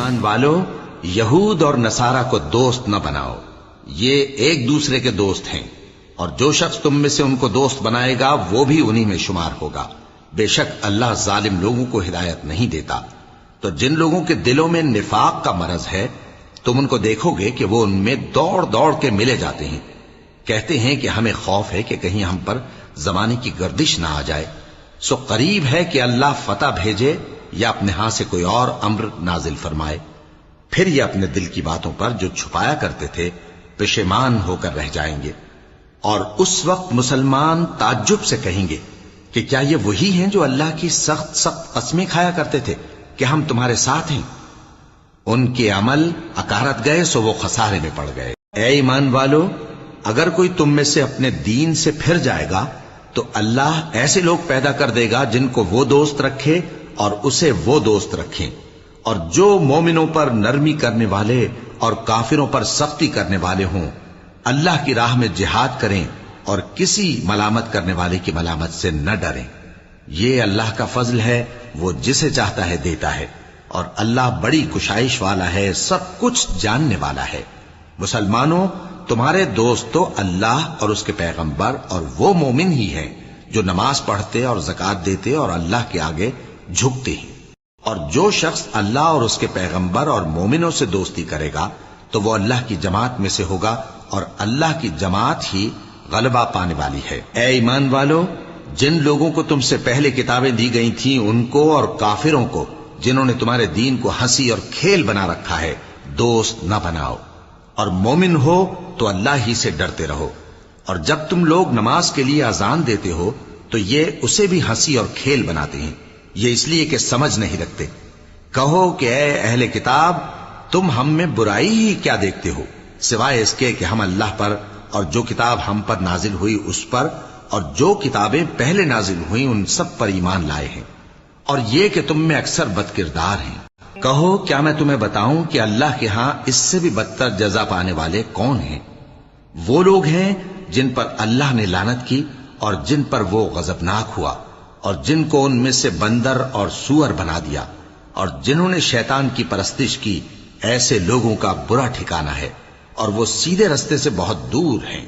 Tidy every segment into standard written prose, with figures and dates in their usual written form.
ایمان والو، یہود اور نصارہ کو دوست نہ بناؤ، یہ ایک دوسرے کے دوست ہیں، اور جو شخص تم میں سے ان کو دوست بنائے گا وہ بھی انہی میں شمار ہوگا۔ بے شک اللہ ظالم لوگوں کو ہدایت نہیں دیتا۔ تو جن لوگوں کے دلوں میں نفاق کا مرض ہے تم ان کو دیکھو گے کہ وہ ان میں دوڑ دوڑ کے ملے جاتے ہیں، کہتے ہیں کہ ہمیں خوف ہے کہ کہیں ہم پر زمانے کی گردش نہ آ جائے۔ سو قریب ہے کہ اللہ فتح بھیجے یا اپنے ہاں سے کوئی اور امر نازل فرمائے، پھر یہ اپنے دل کی باتوں پر جو چھپایا کرتے تھے پشیمان ہو کر رہ جائیں گے۔ اور اس وقت مسلمان تعجب سے کہیں گے کہ کیا یہ وہی ہیں جو اللہ کی سخت سخت قسمیں کھایا کرتے تھے کہ ہم تمہارے ساتھ ہیں؟ ان کے عمل اکارت گئے سو وہ خسارے میں پڑ گئے۔ اے ایمان والو، اگر کوئی تم میں سے اپنے دین سے پھر جائے گا تو اللہ ایسے لوگ پیدا کر دے گا جن کو وہ دوست رکھے اور اسے وہ دوست رکھیں، اور جو مومنوں پر نرمی کرنے والے اور کافروں پر سختی کرنے والے ہوں، اللہ کی راہ میں جہاد کریں اور کسی ملامت کرنے والے کی ملامت سے نہ ڈریں۔ یہ اللہ کا فضل ہے، وہ جسے چاہتا ہے دیتا ہے، اور اللہ بڑی کشائش والا ہے، سب کچھ جاننے والا ہے۔ مسلمانوں، تمہارے دوست تو اللہ اور اس کے پیغمبر اور وہ مومن ہی ہیں جو نماز پڑھتے اور زکوٰۃ دیتے اور اللہ کے آگے جھکتے ہیں۔ اور جو شخص اللہ اور اس کے پیغمبر اور مومنوں سے دوستی کرے گا تو وہ اللہ کی جماعت میں سے ہوگا، اور اللہ کی جماعت ہی غلبہ پانے والی ہے۔ اے ایمان والو، جن لوگوں کو تم سے پہلے کتابیں دی گئی تھیں ان کو اور کافروں کو جنہوں نے تمہارے دین کو ہنسی اور کھیل بنا رکھا ہے دوست نہ بناؤ، اور مومن ہو تو اللہ ہی سے ڈرتے رہو۔ اور جب تم لوگ نماز کے لیے اذان دیتے ہو تو یہ اسے بھی ہنسی اور کھیل بناتے ہیں، یہ اس لیے کہ سمجھ نہیں رکھتے۔ کہو کہ اے اہل کتاب، تم ہم میں برائی ہی کیا دیکھتے ہو، سوائے اس کے کہ ہم اللہ پر اور جو کتاب ہم پر نازل ہوئی اس پر اور جو کتابیں پہلے نازل ہوئیں ان سب پر ایمان لائے ہیں، اور یہ کہ تم میں اکثر بد کردار ہیں۔ کہو کیا میں تمہیں بتاؤں کہ اللہ کے ہاں اس سے بھی بدتر جزا پانے والے کون ہیں؟ وہ لوگ ہیں جن پر اللہ نے لعنت کی اور جن پر وہ غضبناک ہوا، اور جن کو ان میں سے بندر اور سور بنا دیا، اور جنہوں نے شیطان کی پرستش کی، ایسے لوگوں کا برا ٹھکانہ ہے، اور وہ سیدھے رستے سے بہت دور ہیں۔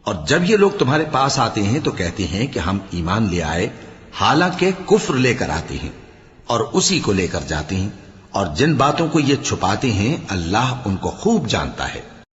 اور جب یہ لوگ تمہارے پاس آتے ہیں تو کہتے ہیں کہ ہم ایمان لے آئے، حالانکہ کفر لے کر آتے ہیں اور اسی کو لے کر جاتے ہیں، اور جن باتوں کو یہ چھپاتے ہیں اللہ ان کو خوب جانتا ہے۔